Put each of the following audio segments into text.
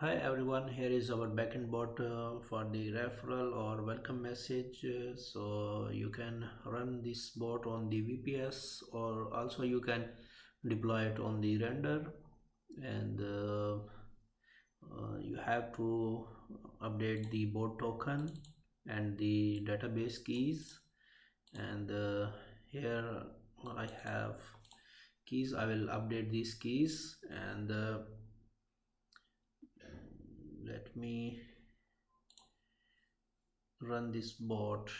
Hi everyone, here is our backend bot for the referral or welcome message. So you can run this bot on the VPS, or also you can deploy it on the render. And you have to update the bot token and the database keys. And here I have keys. I will update these keys, and let me run this bot.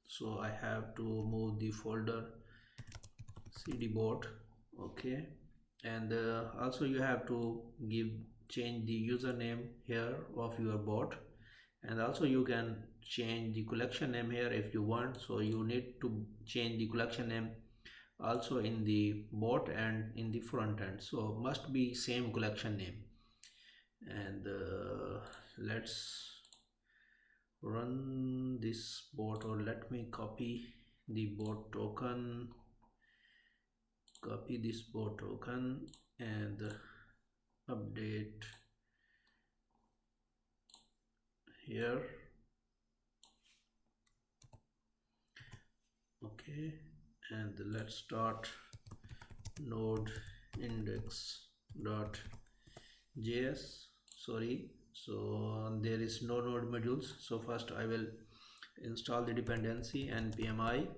So I have to move the folder cd bot. Okay, and also you have to change the username here of your bot, and also you can change the collection name here if you want. So you need to change the collection name also in the bot and in the front end, so must be same collection name. And let's run this bot, or let me copy the bot token, copy this bot token and update here. Okay, and let's start node index.js. Sorry, so there is no node modules. So first I will install the dependency and pmi.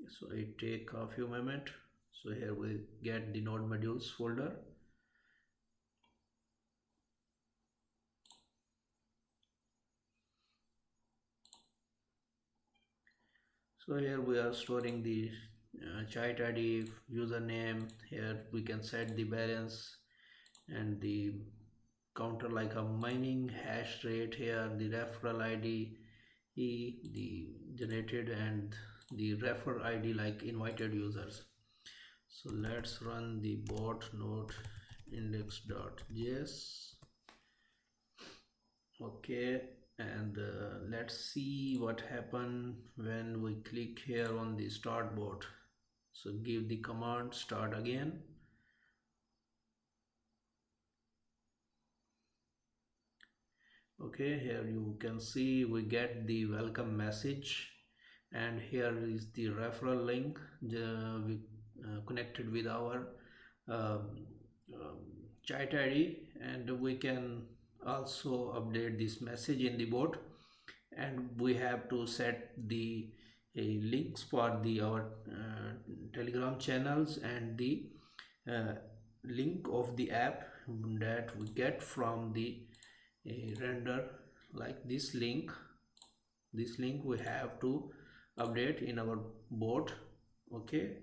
So it take a few moments. So here we get the node modules folder. So here we are storing the child ID, username. Here we can set the balance and the counter like a mining hash rate. Here the referral ID, the generated, and the refer ID like invited users. So let's run the bot node index.js. Okay, and let's see what happen when we click here on the start bot. So give the command start again. Okay, here you can see we get the welcome message, and here is the referral link. We connected with our um, um, chat ID, and we can also update this message in the bot. And we have to set the links for the our telegram channels, and the uh, link of the app that we get from the render, like this link we have to update in our bot. Okay,